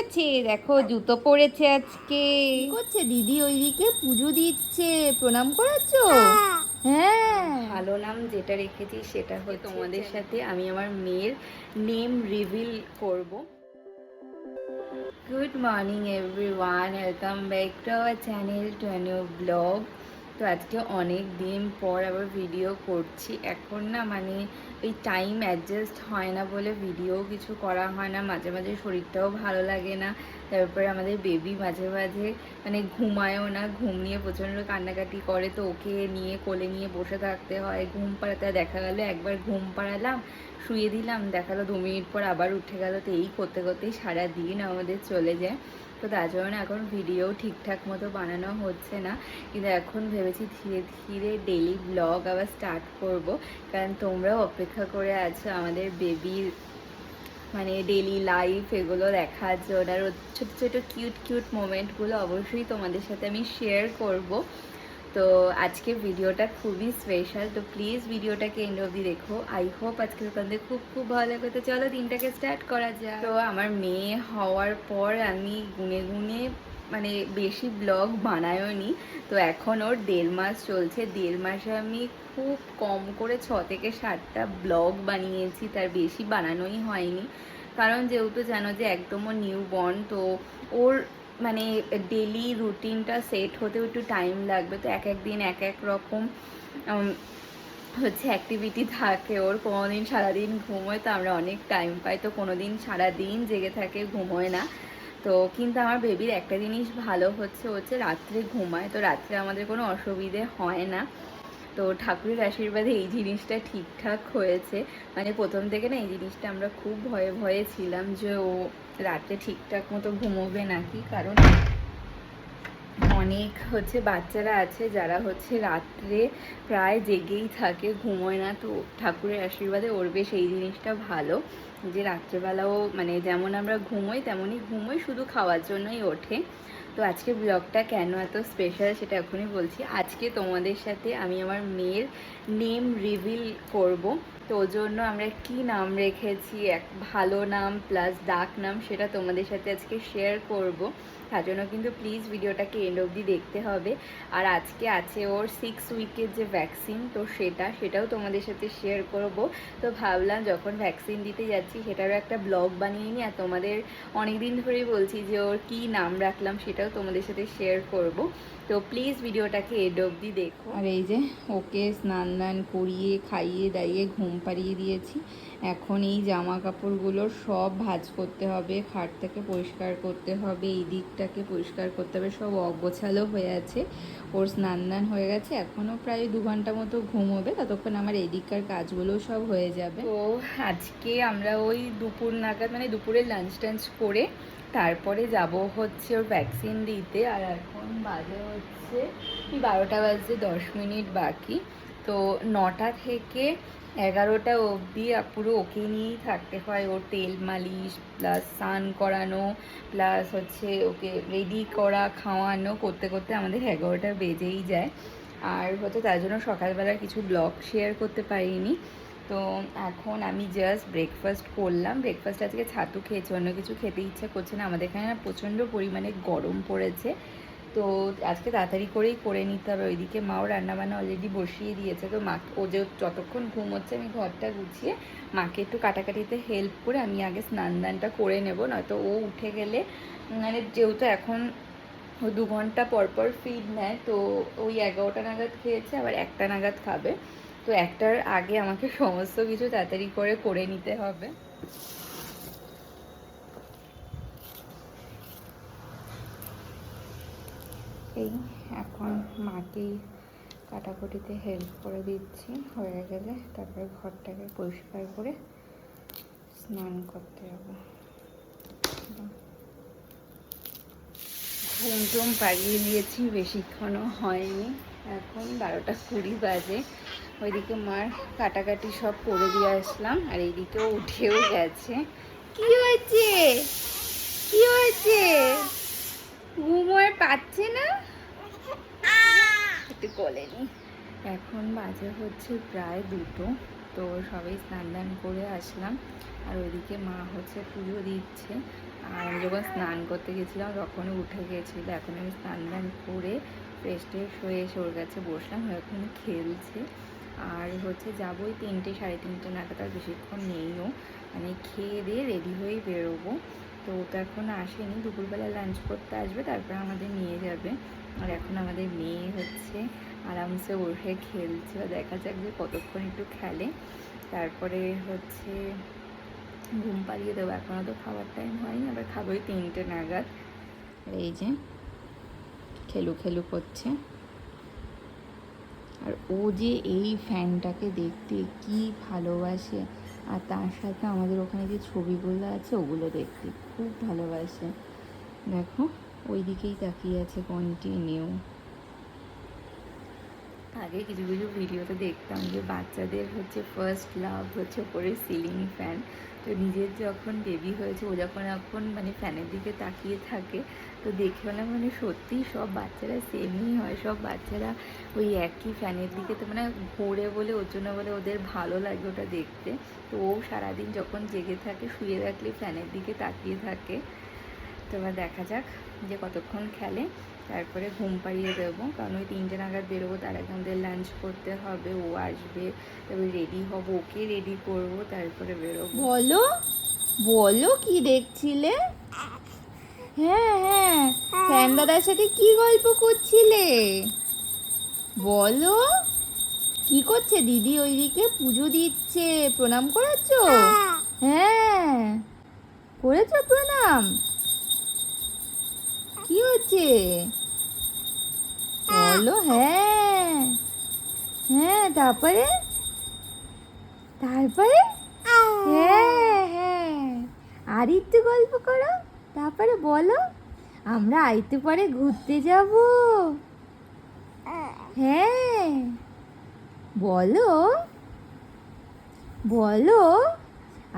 দেখো জুতো পরেছে আজকে। কি করছে দিদি? ওইদিকে পুজো দিচ্ছে, প্রণাম করাচ্ছ? হ্যাঁ, ভালো নাম যেটা রেখেছি সেটা হচ্ছে তোমাদের সাথে আমি আমার মেয়ের নেম রিভিল করব। Good morning everyone, welcome back to our channel to a new blog. তো আজকে অনেক দিন পর আবার ভিডিও করছি। এখন না মানে ওই টাইম অ্যাডজাস্ট হয় না বলে ভিডিও কিছু করা হয় না, মাঝে মাঝে শরীরটাও ভালো লাগে না। তারপরে আমাদের বেবি মাঝে মাঝে মানে ঘুমায়ও না, ঘুম নিয়ে প্রচণ্ড কান্নাকাটি করে, তো ওকে নিয়ে কোলে নিয়ে বসে থাকতে হয়। ঘুম পাড়াতে দেখা গেল একবার ঘুম পাড়ালাম, শুয়ে দিলাম, দেখালো 2 মিনিট পর আবার উঠে গেল। তো এই করতে করতেই সারা দিন আমাদের চলে যায়। তো তার জন্য এখন ভিডিও ঠিকঠাক মতো বানানো হচ্ছে না, কিন্তু এখন ভেবেছি ধীরে ধীরে ডেইলি ব্লগ আবার স্টার্ট করব, কারণ তোমরাও অপেক্ষা করে আছো আমাদের বেবির মানে ডেইলি লাইফ এগুলো দেখার জন্য। আর ছোটো ছোটো কিউট কিউট মোমেন্টগুলো অবশ্যই তোমাদের সাথে আমি শেয়ার করব। তো আজকের ভিডিওটা খুবই স্পেশাল, তো প্লিজ ভিডিওটাকে এন্ড অবধি দেখো। আই হোপ আজকে তোমাদের খুব খুব ভালো লাগবে। তো চলো দিনটাকে স্টার্ট করা যায়। তো আমার মেয়ে হওয়ার পর আমি গুনে গুনে মানে বেশি ব্লগ বানায়ও নি। তো এখন ওর 1.5 মাস চলছে, 1.5 মাসে আমি খুব কম করে 6 থেকে 7টা ব্লগ বানিয়েছি, তার বেশি বানানোই হয়নি। কারণ যেহেতু জানো যে একদমও নিউ বর্ন, তো ওর মানে ডেলি রুটিনটা সেট হতেও একটু টাইম লাগবে। তো এক এক দিন এক এক রকম হচ্ছে অ্যাক্টিভিটি থাকে ওর। কোনো দিন সারাদিন ঘুমোয়, তো আমরা অনেক টাইম পাই, তো কোনো দিন সারাদিন জেগে থাকে, ঘুমোয় না। তো কিন্তু আমার বেবির একটা জিনিস ভালো হচ্ছে রাত্রে ঘুমায়, তো রাত্রে আমাদের কোনো অসুবিধে হয় না। তো ঠাকুরের আশীর্বাদে এই জিনিসটা ঠিকঠাক হয়েছে। মানে প্রথম থেকে না এই জিনিসটা আমরা খুব ভয়ে ভয়ে ছিলাম যে ও রাতে ঠিকঠাক মতো ঘুমোবে নাকি, কারণ অনেক বাচ্চারা আছে যারা রাত্রে প্রায় জেগেই থাকে, ঘুমোয় না। তো ঠাকুরের আশীর্বাদে ওর বেশ এই জিনিসটা ভালো যে রাত্রেবেলাও মানে যেমন আমরা ঘুমোই তেমনই ঘুমোই, শুধু খাওয়ার জন্যই ওঠে। তো আজকে ব্লগটা কেন এত স্পেশাল সেটা এখনই বলছি। আজকে তোমাদের সাথে আমি আমার মেয়ের নেম রিভিল করব। তো ওর জন্য আমরা কি নাম রেখেছি, এক ভালো নাম প্লাস ডাক নাম, সেটা তোমাদের সাথে আজকে শেয়ার করব। তার জন্য কিন্তু প্লিজ ভিডিওটাকে এন্ড অবধি দেখতে হবে। আর আজকে আছে ওর 6 উইকের যে ভ্যাকসিন, তো সেটাও তোমাদের সাথে শেয়ার করব। তো ভাবলাম যখন ভ্যাকসিন দিতে যাচ্ছি সেটারও একটা ব্লগ বানিয়ে নিই, আর তোমাদের অনেক দিন ধরেই বলছি যে ওর কী নাম রাখলাম সেটাও তোমাদের সাথে শেয়ার করব। তো প্লিজ ভিডিওটাকে এন্ড অবধি দেখো। আর এই যে ওকে স্নান দান করিয়ে খাইয়ে দাইয়ে ঘুম পাড়িয়ে দিয়েছি। এখন এই জামা কাপড়গুলো সব ভাঁজ করতে হবে, খাট থেকে পরিষ্কার করতে হবে, এই দিকটাকে পরিষ্কার করতে হবে, সব অগোছালো হয়ে আছে। ওর স্নান দান হয়ে গেছে, এখনও প্রায় 2 ঘন্টা মতো ঘুমোবে, ততক্ষণ আমার এদিককার কাজগুলো সব হয়ে যাবে। তো আজকে আমরা ওই দুপুর নাগাদ মানে দুপুরে লাঞ্চ টাঞ্চ করে তারপরে যাব ওর ভ্যাকসিন দিতে। আর এখন বাজে 12টা বাজতে 10 মিনিট বাকি। তো 9টা থেকে 11টা অবধি পুরো ওকে নিয়েই থাকতে হয়। ওর তেল মালিশ প্লাস স্নান করানো প্লাস ওকে রেডি করা খাওয়ানো করতে করতে আমাদের 11টা বেজেই যায়। আর তার জন্য সকালবেলা কিছু ব্লগ শেয়ার করতে পারিনি। তো এখন আমি জাস্ট ব্রেকফাস্ট করলাম। ব্রেকফাস্ট আজকে ছাতু খেয়েছি, অন্য কিছু খেতে ইচ্ছা করছে না। আমাদের এখানে না প্রচণ্ড পরিমাণে গরম পড়েছে, তো আজকে তাড়াতাড়ি করেই করে নিতে হবে। ওইদিকে মাও রান্নাবান্না অলরেডি বসিয়ে দিয়েছে। তো মা ও যে যতক্ষণ ঘুম হচ্ছে আমি ঘরটা গুছিয়ে মাকে একটু কাটাকাটিতে হেল্প করে আমি আগে স্নান দানটা করে নেব, নয়তো ও উঠে গেলে মানে যেহেতু এখন ও 2 ঘন্টা পর পর ফিড নেয়, তো ওই 11টা নাগাদ খেয়েছে, আবার 1টা নাগাদ খাবে। তো 1টার আগে আমাকে সমস্ত কিছু তাড়াতাড়ি করে করে নিতে হবে। এই এখন মাকেই কাটাকুটিতে হেল্প করে দিচ্ছি, হয়ে গেলে তারপরে ঘরটাকে পরিষ্কার করে স্নান করতে হবে। ঘুম টুম পাড়িয়ে দিয়েছি, বেশিক্ষণও হয়নি, এখন 12টা 20 বাজে। ওইদিকে মার কাটাকাটি সব করে দিয়ে আসলাম, আর এইদিকেও উঠেও গেছে। কি হয়েছে, কি হয়েছে? ঘুমোয় পাচ্ছে না, একটু কোলে নি। এখন বাজে প্রায় 2টো। তো সবাই স্নান দান করে আসলাম, আর ওইদিকে মা পুজো দিচ্ছে। আর আমি যখন স্নান করতে গেছিলাম তখনও উঠে গিয়েছিল। এখন আমি স্নান টান করে ফ্রেশ ট্রেশ হয়ে এসে ওর কাছে বসলাম, এখন খেলছে। আর হচ্ছে যাবো ওই 3টে সাড়ে 3টে নাগাদ, আর বেশিক্ষণ নেইও, মানে খেয়ে দিয়ে রেডি হয়েই বেরোবো। তো ও তো এখন আসেনি, দুপুরবেলা লাঞ্চ করতে আসবে, তারপর আমাদের নিয়ে যাবে। আর এখন আমাদের মেয়ে হচ্ছে আরামসে বসে খেলছে, দেখা যাক যে কতক্ষণ একটু খেলে, তারপরে হচ্ছে ঘুম পাড়িয়ে দেবো। এখনও তো খাবার টাইম হয়নি, আবার খাবোই 3টে নাগাদ। এই যে খেলু খেলু করছে। আর ও যে এই ফ্যানটাকে দেখতে কি ভালোবাসে, আর তার সাথে আমাদের ওখানে যে ছবিগুলো আছে ওগুলো দেখতে খুব ভালোবাসে। দেখো ওই দিকেই তাকিয়ে আছে কন্টিনিউ। আগে কিছু কিছু ভিডিওতে দেখতাম যে বাচ্চাদের হচ্ছে ফার্স্ট লাভ হচ্ছে ওপরে সিলিং ফ্যান। তো নিজের যখন বেবি হয়েছে ও যখন এখন মানে ফ্যানের দিকে তাকিয়ে থাকে, তো দেখে না মানে সত্যিই সব বাচ্চারা সেমই হয়, সব বাচ্চারা ওই একই ফ্যানের দিকে, তো মানে ঘোরে বলে ওর জন্য বলে ওদের ভালো লাগে ওটা দেখতে। তো ও সারাদিন যখন জেগে থাকে শুয়ে রাখলে ফ্যানের দিকে তাকিয়ে থাকে। তো এবার দেখা যাক যে কতক্ষণ খেলে, তারপরে ঘুম পাড়িয়ে দেবো, কারণ ওই 3টে নাগাদ বেরোবো, তার আগে আমাদের লাঞ্চ করতে হবে। ও আসবে, তারপরে রেডি হবো, ওকে রেডি করবো, তারপরে বেরোবো। বলো বলো কি দেখছিলে? হ্যাঁ হ্যাঁ, ফ্যান দাদার সাথে কি গল্প করছিলে? বলো কি করছে দিদি? ওইদিকে পুজো দিচ্ছে, প্রণাম করাচ্ছ? হ্যাঁ, করেছো প্রণাম? কি হচ্ছে বলো? হ্যাঁ হ্যাঁ, তারপরে তারপরে হ্যাঁ হ্যাঁ, আর একটু গল্প করো, তারপরে বলো আমরা আইতে পরে ঘুরতে যাব। হ্যাঁ বলো বলো,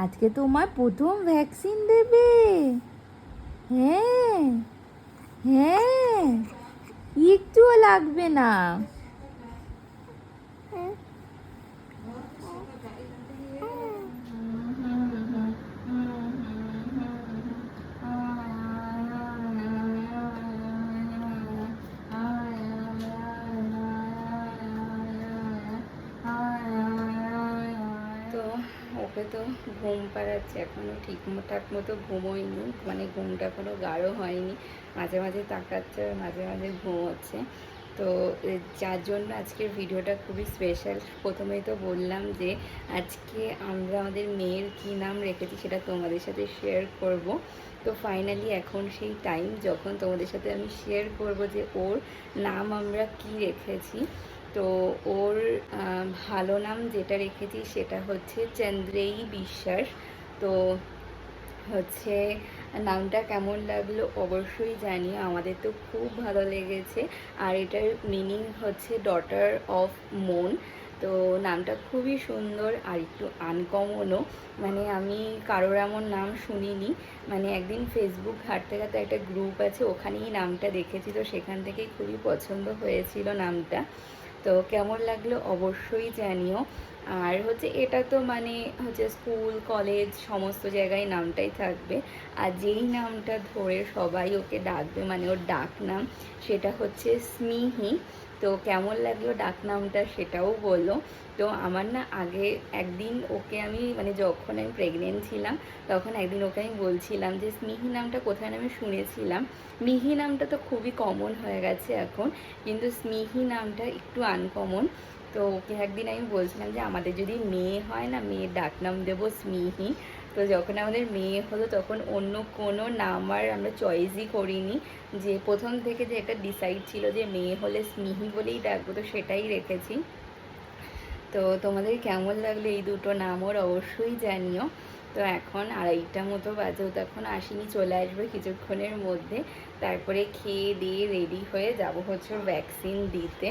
আজকে তোমার প্রথম ভ্যাকসিন দেবে। হ্যাঁ হ্যাঁ, একটুও লাগবে না। তো ওকে তো ঘুম পাড়াচ্ছে, এখনও ঠিকঠাক মতো ঘুমোয়নি, মানে ঘুমটা এখনও গাঢ় হয়নি, মাঝে মাঝে তাকাচ্ছে, মাঝে মাঝে ঘুমোচ্ছে। তো যার জন্য আজকের ভিডিওটা খুবই স্পেশাল। প্রথমেই তো বললাম যে আজকে আমরা আমাদের মেয়ের কী নাম রেখেছি সেটা তোমাদের সাথে শেয়ার করব। তো ফাইনালি এখন সেই টাইম যখন তোমাদের সাথে আমি শেয়ার করব যে ওর নাম আমরা কি রেখেছি। তো ওর ভালো নাম যেটা রেখেছি সেটা হচ্ছে চন্দ্রেয়ী বিশ্বাস। তো হচ্ছে নামটা কেমন লাগলো অবশ্যই জানিও, আমাদের তো খুব ভালো লেগেছে। আর এটার মিনিং হচ্ছে ডটার অফ মন। তো নামটা খুবই সুন্দর আর একটু আনকমনও, মানে আমি কারোর এমন নাম শুনিনি। মানে একদিন ফেসবুক ঘাঁটতে ঘাঁটতে একটা গ্রুপ আছে, ওখানেই নামটা দেখেছি, তো সেখান থেকেই খুবই পছন্দ হয়েছিল নামটা। তো কেমন লাগলো অবশ্যই জানিও। আর হচ্ছে এটা তো মানে হচ্ছে স্কুল কলেজ সমস্ত জায়গায় নামটাই থাকবে। আর যেই নামটা ধরে সবাই ওকে ডাকবে, মানে ওর ডাক নাম, সেটা হচ্ছে স্মিহি। তো কেমন লাগলো ডাক নামটা সেটাও বলো। তো আমার না আগে একদিন ওকে আমি মানে যখন আমি প্রেগনেন্ট ছিলাম তখন একদিন ওকে আমি বলছিলাম যে স্মিহি নামটা কোথায় আমি শুনেছিলাম। মিহি নামটা তো খুবই কমন হয়ে গেছে এখন, কিন্তু স্মিহি নামটা একটু আনকমন। তো ওকে একদিন আমি বলছিলাম যে আমাদের যদি মেয়ে হয় না, মেয়ের ডাকনাম দেবো স্মিহি। তো যখন আমাদের মেয়ে হলো তখন অন্য কোনো নাম আর আমরা চয়েসই করিনি, যে প্রথম থেকে যে একটা ডিসাইড ছিল যে মেয়ে হলে স্মিহি বলেই ডাকবো, তো সেটাই রেখেছি। তো তোমাদের কেমন লাগলো এই দুটো নাম ওর অবশ্যই জানিও। তো এখন 2:30 মতো বাজে, ও তো এখন আসেনি, চলে আসবে কিছুক্ষণের মধ্যে। তারপরে খেয়ে দিয়ে রেডি হয়ে যাব হচ্ছে ওর ভ্যাকসিন দিতে।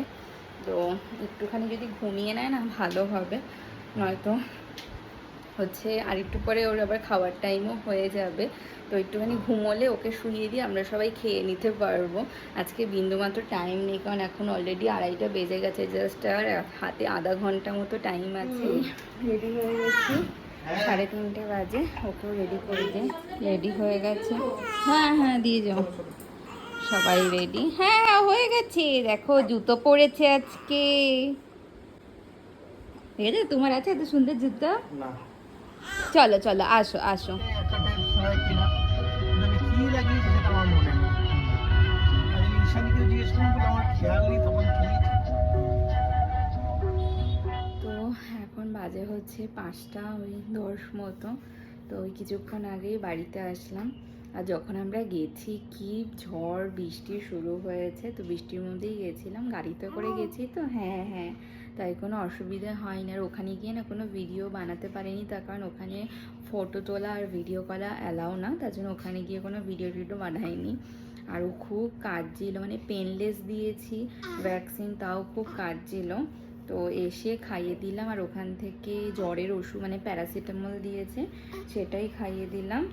তো একটুখানি যদি ঘুমিয়ে নেয় না ভালো হবে, নয়তো হচ্ছে আর একটু পরে ওর আবার খাওয়ার টাইমও হয়ে যাবে। তো একটুখানি ঘুমোলে ওকে শুইয়ে দিয়ে আমরা সবাই খেয়ে নিতে পারবো। আজকে বিন্দুমাত্র টাইম নেই, কারণ এখন অলরেডি 2:30 বেজে গেছে, জাস্ট আর হাতে আধা ঘন্টা মতো টাইম আছে। রেডি হয়ে গেছি, 3:30 বাজে, ওকেও রেডি করে দিই। রেডি হয়ে গেছে, হ্যাঁ হ্যাঁ দিয়ে যাও। সবাই রেডি, হ্যাঁ হ্যাঁ হয়ে গেছে। দেখো জুতো পরেছে আজকে, ঠিক আছে? তোমার আছে এত সুন্দর জুতো? না চলো চলো আসো আসো। একটা টাইপ হয় কিনা আমি কি লাগিয়েছি সেটা আমার মনে নেই। আর ঈশানীকেও জিজ্ঞেস করলাম বলে আমার খেয়াল নেই তখন কি। তো এখন বাজে হচ্ছে 5:10 মতো। তো ওই কিছুক্ষণ আগেই বাড়িতে আসলাম। আর যখন আমরা গেছি কি ঝড় বৃষ্টি শুরু হয়েছে, তো বৃষ্টির মধ্যেই গেছিলাম, গাড়িতে করে গেছি তো, হ্যাঁ হ্যাঁ, তাই কোনো অসুবিধা হয়নি। আর ওখানে গিয়ে না কোনো ভিডিও বানাতে পারিনি, তার কারণ ওখানে ফটো তোলা আর ভিডিও করা অ্যালাউ না, তার জন্য ওখানে গিয়ে কোনো ভিডিও টিডিও বানাইনি। আর ও খুব কাঁদছিল, মানে পেনলেস দিয়েছি ভ্যাকসিন, তাও খুব কাঁদছিল। তো এসে খাইয়ে দিলাম, আর ওখান থেকে জ্বরের ওষুধ মানে প্যারাসিটামল দিয়েছে, সেটাই খাইয়ে দিলাম।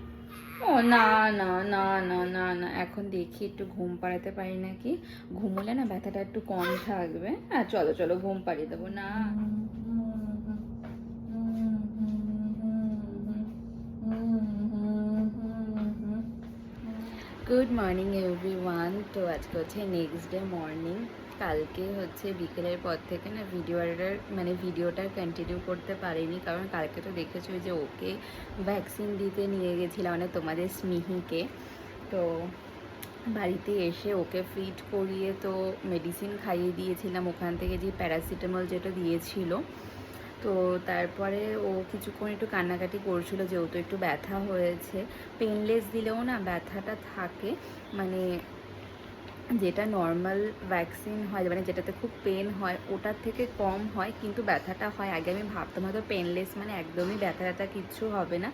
ও না না না না না না, এখন দেখি একটু ঘুম পাড়াতে পারি নাকি। ঘুমোলে না ব্যথাটা একটু কম থাকবে। হ্যাঁ চলো চলো ঘুম পাড়িয়ে দেবো না। Good morning everyone. তো আজকে হচ্ছে নেক্সট ডে মর্নিং। কালকে হচ্ছে বিকেলের পর থেকে না ভিডিওটা কন্টিনিউ করতে পারিনি, কারণ কালকে তো দেখেছো যে ওকে ভ্যাকসিন দিতে নিয়ে গেছিলাম, মানে তোমাদের স্মিহিকে। তো বাড়িতে এসে ওকে ফিট করিয়ে তো মেডিসিন খাইয়ে দিয়েছিলাম ওখান থেকে, যে প্যারাসিটামল যেটা দিয়েছিল। তো তারপরে ও কিছুক্ষণ একটু কান্নাকাটি করছিল, যেহেতু একটু ব্যথা হয়েছে। পেনলেস দিলেও না ব্যথাটা থাকে, মানে যেটা নর্মাল ভ্যাকসিন হয়, মানে যেটাতে খুব পেন হয় ওটার থেকে কম হয়, কিন্তু ব্যথাটা হয়। আগে আমি ভাবতাম হয়তো পেনলেস মানে একদমই ব্যথা ব্যথা কিচ্ছু হবে না,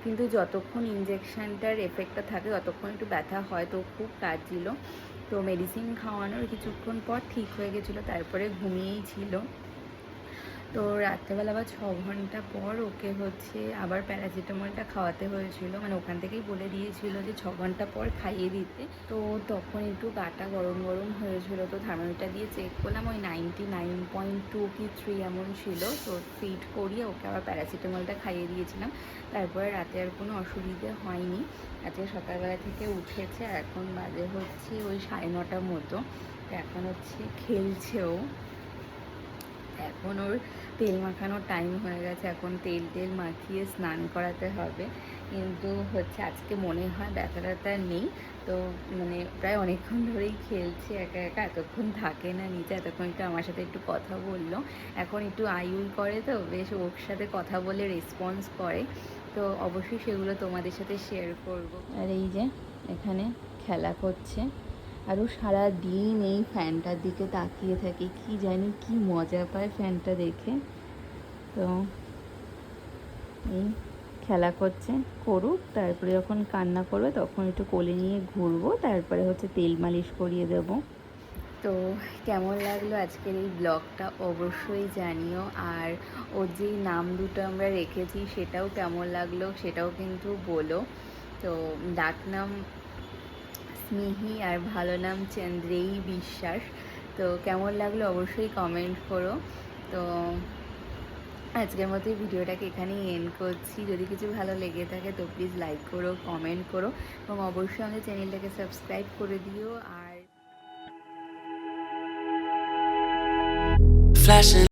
কিন্তু যতক্ষণ ইঞ্জেকশনটার এফেক্টটা থাকে ততক্ষণ একটু ব্যথা হয়। তো খুব কাঁদছিল, তো মেডিসিন খাওয়ানোর কিছুক্ষণ পর ঠিক হয়ে গেছিলো, তারপরে ঘুমিয়েই ছিল। তো রাত্রেবেলা আবার 6 ঘন্টা পর ওকে হচ্ছে আবার প্যারাসিটামলটা খাওয়াতে হয়েছিল, মানে ওখান থেকেই বলে দিয়েছিল যে 6 ঘন্টা পর খাইয়ে দিতে। তো তখন একটু গাটা গরম গরম হয়েছিল, তো থার্মোমিটার দিয়ে চেক করলাম, ওই 99.2 কি 3 এমন ছিল। তো ফিট করিয়ে ওকে আবার প্যারাসিটামলটা খাইয়ে দিয়েছিলাম। তারপরে রাতে আর কোনো অসুবিধে হয়নি। আজকে সকালবেলা থেকে উঠেছে, এখন বাজে হচ্ছে ওই 9:30 মতো। এখন হচ্ছে খেলছেও। এখন ওর তেল মাখানোর টাইম হয়ে গেছে, এখন তেল মাখিয়ে স্নান করাতে হবে। কিন্তু হচ্ছে আজকে মনে হয় ব্যথা ট্যাথা নেই। তো মানে প্রায় অনেকক্ষণ ধরেই খেলছে একা একা, এতক্ষণ থাকে না নিচে, এতক্ষণ একটু আমার সাথে একটু কথা বললো। এখন একটু আইউল করে, তো বেশ ওর সাথে কথা বলে রেসপন্স করে। তো অবশ্যই সেগুলো তোমাদের সাথে শেয়ার করব। আর এই যে এখানে খেলা করছে, আরও সারা দিন এই ফ্যানটার দিকে তাকিয়ে থাকে, কি জানি কি মজা পায় ফ্যানটা দেখে। তো এই খেলা করছে, করুক, তারপরে যখন কান্না করবে তখন একটু কোলে নিয়ে ঘুরবো, তারপরে হচ্ছে তেল মালিশ করিয়ে দেবো। তো কেমন লাগলো আজকের এই ব্লগটা অবশ্যই জানিও। আর ওর যেই নাম দুটো আমরা রেখেছি সেটাও কেমন লাগলো সেটাও কিন্তু বলো। তো ডাকনাম স্মিহি আর ভালো নাম চন্দ্রেই বিশ্বাস। তো কেমন লাগলো অবশ্যই কমেন্ট করো। তো আজকের মতো এই ভিডিওটাকে এখানেই এন্ড করছি। যদি কিছু ভালো লেগে থাকে তো প্লিজ লাইক করো, কমেন্ট করো, এবং অবশ্যই আমাদের চ্যানেলটাকে সাবস্ক্রাইব করে দিও। আর